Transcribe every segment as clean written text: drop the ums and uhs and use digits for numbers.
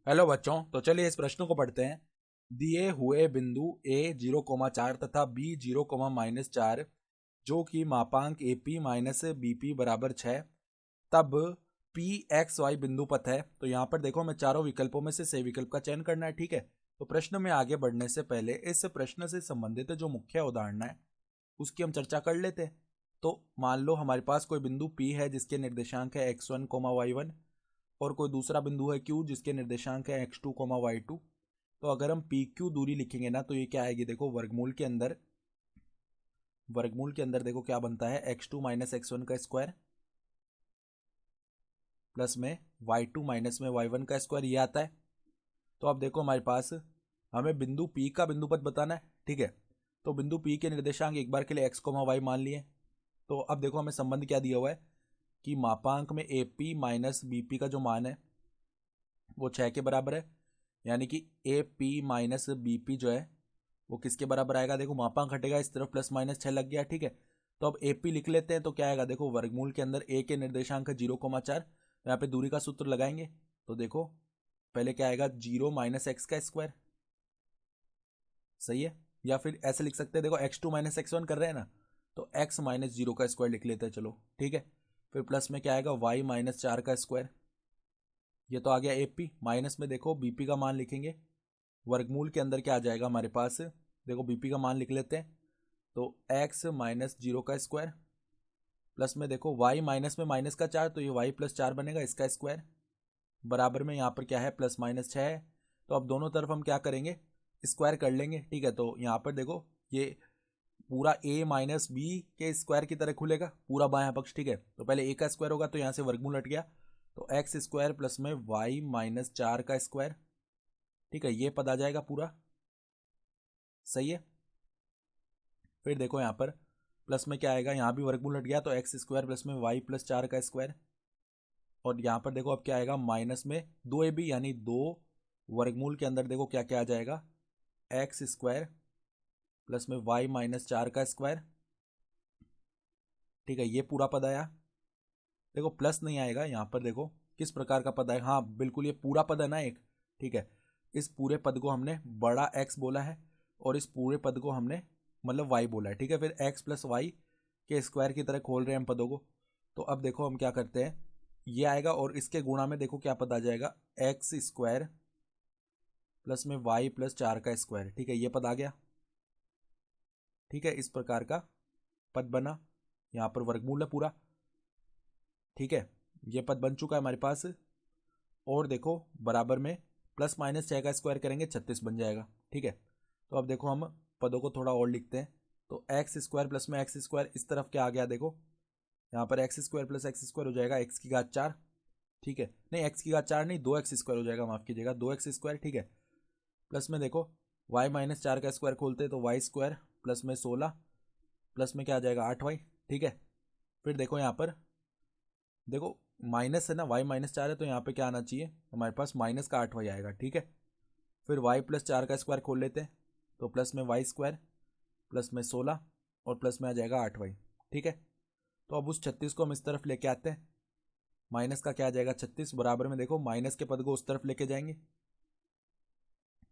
Hello बच्चों, तो चलिए इस प्रश्न को पढ़ते हैं। दिए हुए बिंदु ए 0,4 तथा बी 0,-4 जो कि मापांक A P minus B P बराबर 6, तब पी एक्स वाई बिंदु पथ है। तो यहाँ पर देखो, हमें चारों विकल्पों में से सही विकल्प का चयन करना है। ठीक है, तो प्रश्न में आगे बढ़ने से पहले इस प्रश्न से संबंधित जो मुख्य उदाहरण है उसकी हम चर्चा कर लेते हैं। तो मान लो हमारे पास कोई बिंदु P है जिसके निर्देशांक है x1, y1, और कोई दूसरा बिंदु है Q जिसके निर्देशांक है x2, y2। तो अगर हम पी क्यू दूरी लिखेंगे ना, तो ये क्या आएगी, देखो वर्गमूल के अंदर देखो क्या बनता है, x2 माइनस x1 का स्क्वायर प्लस में y2 माइनस में y1 का स्क्वायर, ये आता है। तो अब देखो हमारे पास, हमें बिंदु P का बिंदु पथ बताना है। ठीक है, तो बिंदु P के निर्देशांक एक बार के लिए x, y मान लिए। तो अब देखो हमें संबंध क्या दिया हुआ है कि मापांक में A P minus B P का जो मान है वो 6 के बराबर है। यानी कि A P minus B P जो है वो किसके बराबर आएगा, देखो मापांक हटेगा इस तरफ, प्लस माइनस 6 लग गया। ठीक है, तो अब ए पी लिख लेते हैं। तो क्या आएगा, देखो वर्गमूल के अंदर ए के निर्देशांक है 0,4, तो यहाँ पे दूरी का सूत्र लगाएंगे। तो देखो पहले क्या आएगा, 0 - x का स्क्वायर। सही है, या फिर ऐसे लिख सकते हैं, देखो x2 - x1 कर रहे हैं ना, तो x - 0 का स्क्वायर लिख लेते हैं। चलो ठीक है, फिर प्लस में क्या आएगा, y - 4 का स्क्वायर। ये तो आ गया एपी। माइनस में देखो बीपी का मान लिखेंगे। वर्गमूल के अंदर क्या आ जाएगा हमारे पास, देखो बीपी का मान लिख लेते हैं। तो x - 0 का स्क्वायर प्लस में देखो y माइनस में माइनस का 4, तो ये y + 4 बनेगा, इसका स्क्वायर बराबर में यहाँ पर क्या है, +- 6 है। तो अब दोनों तरफ हम क्या करेंगे, स्क्वायर कर लेंगे। ठीक है, तो यहाँ पर देखो ये पूरा a माइनस बी के स्क्वायर की तरह खुलेगा, पूरा बायां पक्ष। ठीक है, तो पहले a का स्क्वायर होगा, तो यहाँ से वर्गमूल हट गया, तो x स्क्वायर प्लस में y - 4 का स्क्वायर। ठीक है, ये पद आ जाएगा पूरा। सही है, फिर देखो यहाँ पर प्लस में क्या आएगा, यहाँ भी वर्गमूल हट गया, तो एक्स स्क्वायर प्लस में y + 4 का स्क्वायर। और यहाँ पर देखो अब क्या आएगा, माइनस में 2ab यानी 2, वर्गमूल के अंदर देखो क्या क्या आ जाएगा, एक्स स्क्वायर प्लस में y - 4 का स्क्वायर। ठीक है, ये पूरा पद आया। देखो प्लस नहीं आएगा यहाँ पर, देखो किस प्रकार का पद आएगा, हाँ बिल्कुल ये पूरा पद है ना एक। ठीक है, इस पूरे पद को हमने बड़ा एक्स बोला है, और इस पूरे पद को हमने मतलब वाई बोला है। ठीक है, फिर एक्स प्लस वाई के स्क्वायर की तरह खोल रहे हैं हम पदों को। तो अब देखो हम क्या करते हैं, ये आएगा और इसके गुणा में देखो क्या पद आ जाएगा, एक्स स्क्वायर प्लस में वाई + 4 का स्क्वायर। ठीक है, ये पद आ गया। ठीक है, इस प्रकार का पद बना, यहाँ पर वर्गमूल है पूरा। ठीक है, ये पद बन चुका है हमारे पास। और देखो बराबर में +- 6 का स्क्वायर करेंगे, 36 बन जाएगा। ठीक है, तो अब देखो हम पदों को थोड़ा और लिखते हैं। तो एक्स स्क्वायर प्लस में एक्स स्क्वायर, इस तरफ क्या आ गया, देखो यहाँ पर x square plus x square हो जाएगा x⁴। ठीक है, नहीं x⁴ नहीं, 2x² हो जाएगा, माफ कीजिएगा 2x²। ठीक है, प्लस में देखो y - 4 का स्क्वायर खोलते हैं, तो y² प्लस में 16 प्लस में क्या आ जाएगा, 8y। ठीक है, फिर देखो यहाँ पर देखो माइनस है ना, y - 4 है, तो यहाँ पे क्या आना चाहिए हमारे पास, माइनस का 8y आएगा। ठीक है, फिर y + 4 का स्क्वायर खोल लेते हैं, तो प्लस में y² प्लस में 16 और प्लस में आ जाएगा 8y। ठीक है, तो अब उस 36 को हम इस तरफ लेके आते हैं, माइनस का क्या आ जाएगा 36, बराबर में देखो माइनस के पद को उस तरफ लेके जाएंगे,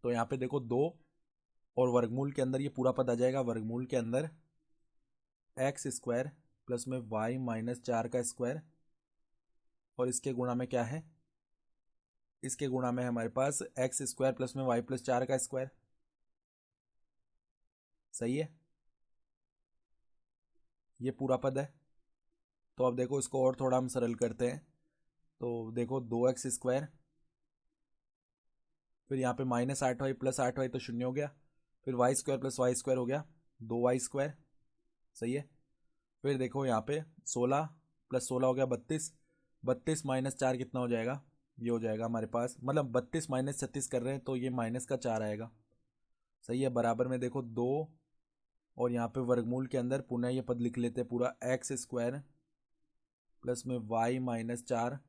तो यहाँ पे देखो 2, और वर्गमूल के अंदर ये पूरा पद आ जाएगा, वर्गमूल के अंदर x² प्लस में y - 4 का स्क्वायर, और इसके गुणा में क्या है, इसके गुणा में हमारे पास x² प्लस में y + 4 का स्क्वायर। सही है, ये पूरा पद है। तो अब देखो इसको और थोड़ा हम सरल करते हैं। तो देखो 2x², फिर यहाँ पे -8y + 8y तो 0 हो गया, फिर y² + y² हो गया 2y²। सही है, फिर देखो यहाँ पे 16 + 16 हो गया 32, 32 - 4 कितना हो जाएगा, ये हो जाएगा हमारे पास, मतलब 32 - 36 कर रहे हैं, तो ये माइनस का 4 आएगा। सही है, बराबर में देखो 2, और यहाँ पे वर्गमूल के अंदर पुनः ये पद लिख लेते हैं पूरा, x² प्लस में y - 4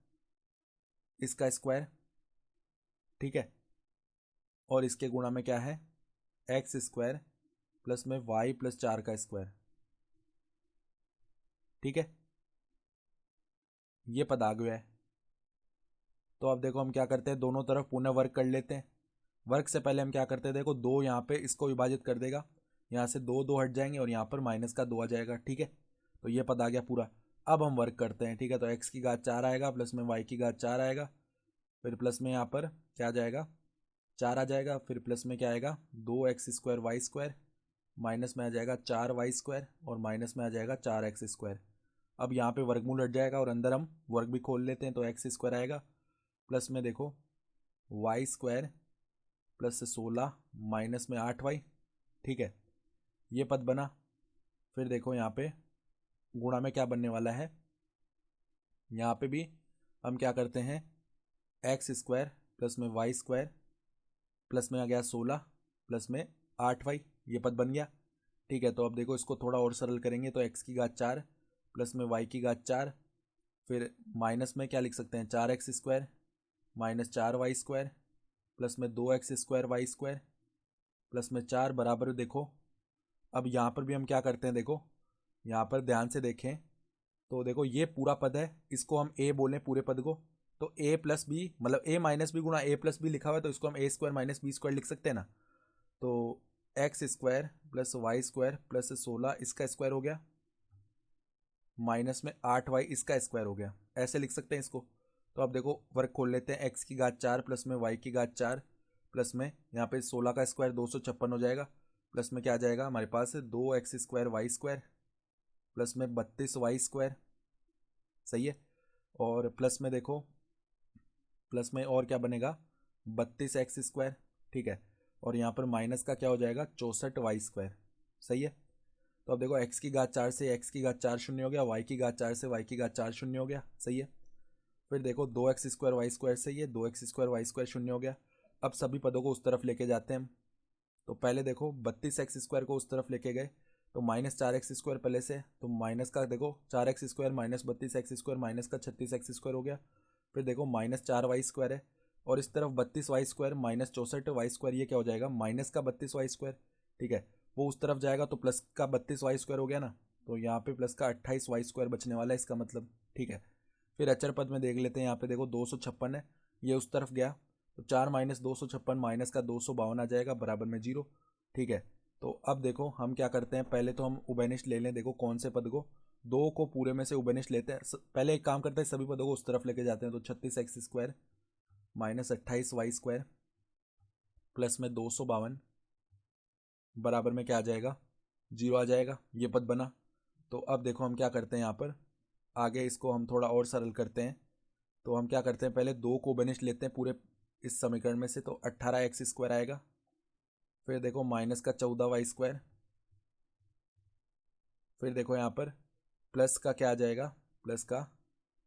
इसका स्क्वायर। ठीक है, और इसके गुणा में क्या है, x² प्लस में y + 4 का स्क्वायर। ठीक है, ये पद आ गया है। तो अब देखो हम क्या करते हैं, दोनों तरफ पुनः वर्क कर लेते हैं। वर्क से पहले हम क्या करते हैं, देखो 2 यहाँ पे इसको विभाजित कर देगा, यहाँ से 2 2 हट जाएंगे और यहाँ पर माइनस का 2 आ जाएगा। ठीक है, तो ये पद आ गया पूरा। अब हम वर्क करते हैं। ठीक है, तो x की घात 4 आएगा, प्लस में y की घात 4 आएगा, फिर प्लस में यहाँ पर क्या आ जाएगा, 4 आ जाएगा, फिर प्लस में क्या आएगा 2x² y², माइनस में आ जाएगा 4y² और माइनस में आ जाएगा 4x²। अब यहाँ पे वर्गमूल हट जाएगा और अंदर हम वर्ग भी खोल लेते हैं, तो x² आएगा, प्लस में देखो y² प्लस 16 माइनस में 8y। ठीक है, ये पद बना। फिर देखो यहाँ पे गुणा में क्या बनने वाला है, यहाँ पे भी हम क्या करते हैं, x² प्लस में y² प्लस में आ गया 16 प्लस में 8y, ये पद बन गया। ठीक है, तो अब देखो इसको थोड़ा और सरल करेंगे, तो x की घात 4 प्लस में y की घात 4, फिर माइनस में क्या लिख सकते हैं 4x² माइनस 4y² प्लस में 2x² y² प्लस में 4 बराबर। देखो अब यहाँ पर भी हम क्या करते हैं, देखो यहाँ पर ध्यान से देखें तो देखो ये पूरा पद है, इसको हम a बोलें पूरे पद को, तो a प्लस बी मतलब a माइनस बी गुणा a प्लस बी लिखा हुआ है, तो इसको हम a² माइनस b² लिख सकते हैं ना। तो x² प्लस y² प्लस 16 इसका स्क्वायर हो गया, माइनस में 8y इसका स्क्वायर हो गया, ऐसे लिख सकते हैं इसको। तो अब देखो वर्ग खोल लेते हैं, x की घात 4 प्लस में y की घात 4 प्लस में यहाँ पे 16 का स्क्वायर 256 हो जाएगा, प्लस में क्या आ जाएगा हमारे पास 2x² y² प्लस में 32y²। सही है, और प्लस में देखो प्लस में और क्या बनेगा 32x²। ठीक है, और यहाँ पर माइनस का क्या हो जाएगा 64y²। सही है, तो अब देखो x की घात 4 से x की घात 4 शून्य हो गया, y की घात 4 से y की घात 4 शून्य हो गया। सही है, फिर देखो 2x² y² से ये 2x² y² शून्य हो गया। अब सभी पदों को उस तरफ लेके जाते हैं हम, तो पहले देखो 32x² को उस तरफ लेके गए, तो माइनस 4x² पहले से, तो माइनस का देखो 4x² माइनस 32x² माइनस का 36x² हो गया। फिर देखो माइनस 4y² है, और इस तरफ 32y² माइनस 64y², ये क्या हो जाएगा माइनस का 32y²। ठीक है, वो उस तरफ जाएगा तो प्लस का 32y² हो गया ना, तो यहाँ पे प्लस का 28y² बचने वाला है इसका मतलब। ठीक है, फिर अचर पद में देख लेते हैं, यहाँ पे देखो 256 है, ये उस तरफ गया, तो 4 माइनस 256 माइनस का 252 आ जाएगा बराबर में 0। ठीक है, तो अब देखो हम क्या करते हैं, पहले तो हम उभयनिष्ठ ले लें। देखो कौन से पद को, 2 को पूरे में से उभयनिष्ठ लेते हैं। पहले एक काम करते हैं, सभी पदों को उस तरफ लेके जाते हैं, तो 36x² माइनस 28y² प्लस में 252 बराबर में क्या आ जाएगा 0 आ जाएगा, ये पद बना। तो अब देखो हम क्या करते हैं, यहाँ पर आगे इसको हम थोड़ा और सरल करते हैं। तो हम क्या करते हैं, पहले 2 को उभयनिष्ठ लेते हैं पूरे इस समीकरण में से, तो 18x² आएगा, फिर देखो माइनस का 14y², फिर देखो यहाँ पर प्लस का क्या आ जाएगा, प्लस का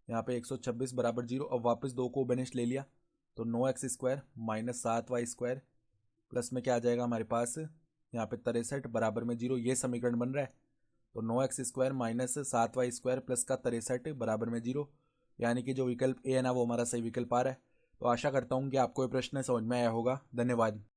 यहाँ पे 126 बराबर 0। अब वापस 2 को उभयनिष्ठ ले लिया, तो 9x² माइनस 7y² प्लस में क्या आ जाएगा हमारे पास यहाँ पे 63 बराबर में 0, ये समीकरण बन रहा है। तो 9x² माइनस 7y² प्लस का 63 बराबर में 0, यानी कि जो विकल्प ए है ना वो हमारा सही विकल्प आ रहा है। तो आशा करता हूँ कि आपको ये प्रश्न समझ में आया होगा। धन्यवाद।